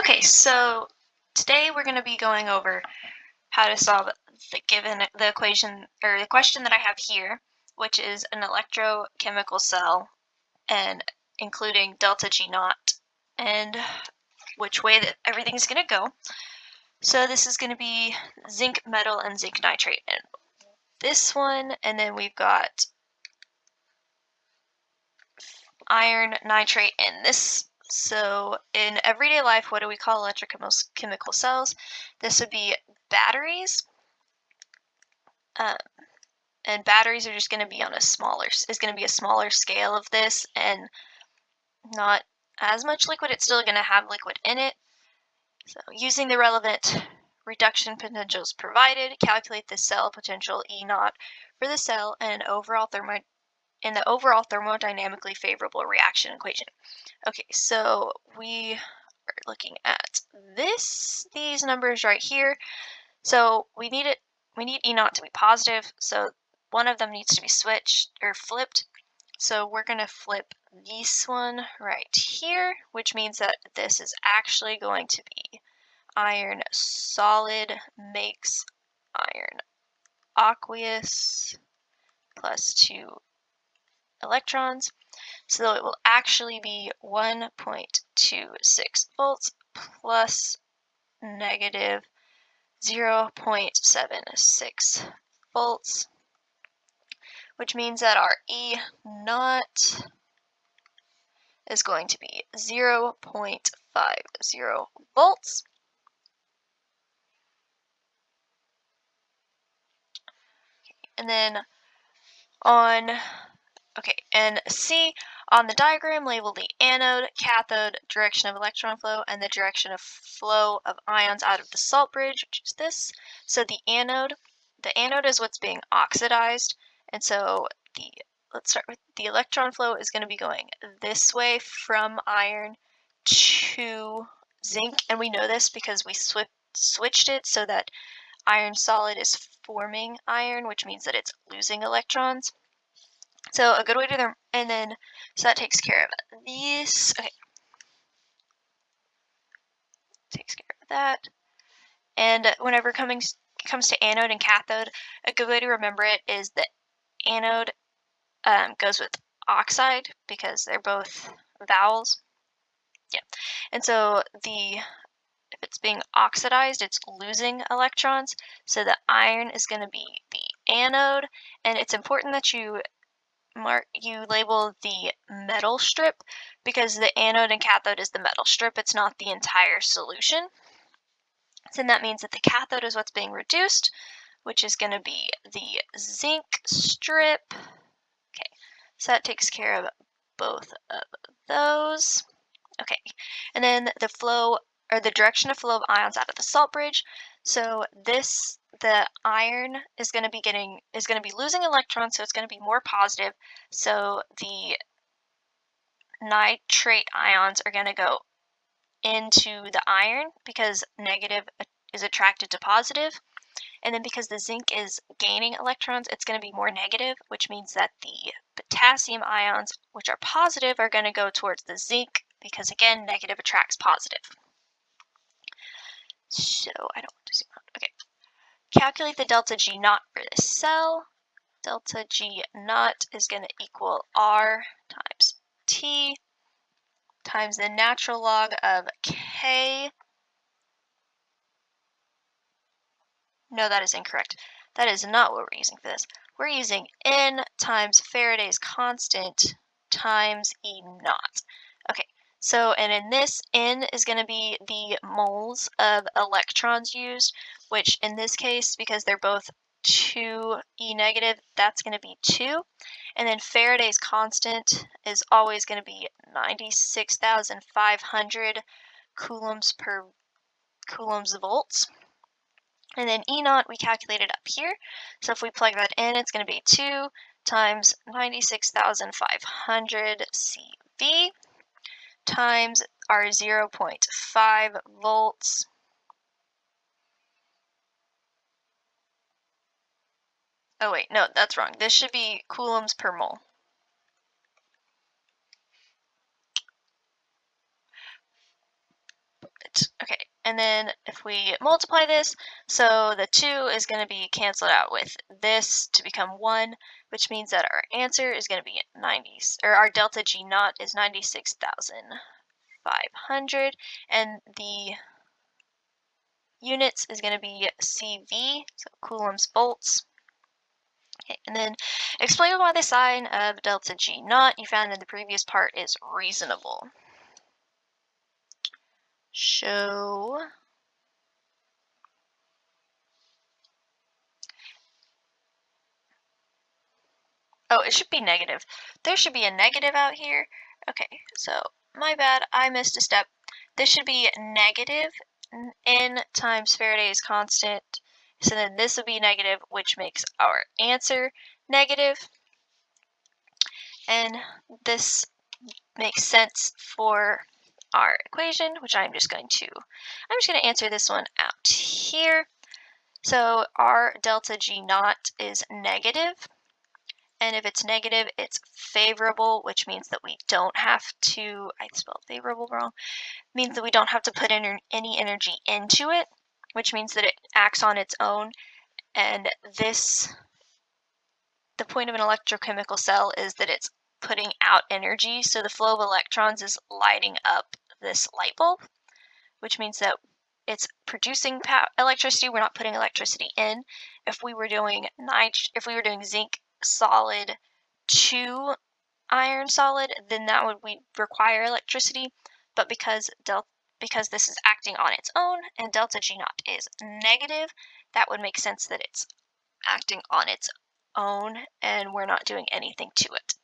Okay, so today we're going to be going over how to solve the equation or the question that I have here, which is an electrochemical cell and including delta G naught and which way that everything's going to go. So this is going to be zinc metal and zinc nitrate and this one, and then we've got iron nitrate in this. So in everyday life, what do we call electrochemical cells? This would be batteries, and batteries are just going to be on a smaller scale of this, and not as much liquid. It's still going to have liquid in it. So using the relevant reduction potentials provided, calculate the cell potential E naught for the cell and the overall thermodynamically favorable reaction equation. Okay, so we are looking at these numbers right here. So we need E naught to be positive, so one of them needs to be switched or flipped. So we're going to flip this one right here, which means that this is actually going to be iron solid makes iron aqueous plus 2 electrons. So it will actually be 1.26 volts plus negative 0.76 volts, which means that our E naught is going to be 0.50 volts. And then and C, on the diagram, label the anode, cathode, direction of electron flow, and the direction of flow of ions out of the salt bridge, which is this. So the anode is what's being oxidized, and so let's start with the electron flow is going to be going this way from iron to zinc, and we know this because we switched it so that iron solid is forming iron, which means that it's losing electrons. So a good way to so that takes care of these. Okay, takes care of that. And whenever it comes to anode and cathode, a good way to remember it is that anode goes with oxide because they're both vowels. Yeah, and so if it's being oxidized, it's losing electrons. So the iron is going to be the anode, and it's important that you label the metal strip because the anode and cathode is the metal strip. It's not the entire solution. So that means that the cathode is what's being reduced, which is going to be the zinc strip. Okay, so that takes care of both of those. Okay, and then the flow or the direction of flow of ions out of the salt bridge. So the iron is going to be losing electrons, so it's going to be more positive. So the nitrate ions are going to go into the iron because negative is attracted to positive. And then because the zinc is gaining electrons, it's going to be more negative, which means that the potassium ions, which are positive, are going to go towards the zinc because, again, negative attracts positive. So I don't want to zoom out. Okay. Calculate the delta G naught for this cell. Delta G naught is going to equal R times T times the natural log of K. No, that is incorrect. That is not what we're using for this. We're using N times Faraday's constant times E naught. Okay, so, and in this, N is going to be the moles of electrons used, which in this case, because they're both 2 E negative, that's going to be 2. And then Faraday's constant is always going to be 96,500 coulombs volts. And then E naught we calculated up here. So if we plug that in, it's going to be 2 times 96,500 CV times our 0.5 volts. Oh wait, no, that's wrong. This should be coulombs per mole. And then if we multiply this, so the 2 is going to be canceled out with this to become 1, which means that our answer is going to be 90, or our delta G naught is 96,500, and the units is going to be CV, so coulombs volts. Okay, and then explain why the sign of delta G naught you found in the previous part is reasonable. Show. Oh, it should be negative. There should be a negative out here. Okay, so my bad, I missed a step. This should be negative N times Faraday's constant. So then this would be negative, which makes our answer negative. And this makes sense for our equation, which I'm just going to answer this one out here. So our delta G naught is negative. And if it's negative, it's favorable, which means that we don't have to, I spelled favorable wrong, means that we don't have to put any energy into it, which means that it acts on its own. And the point of an electrochemical cell is that it's putting out energy. So the flow of electrons is lighting up this light bulb, which means that it's producing electricity. We're not putting electricity in. If we were doing zinc solid to iron solid, then that would require electricity. But because this is acting on its own and delta G naught is negative, that would make sense that it's acting on its own and we're not doing anything to it.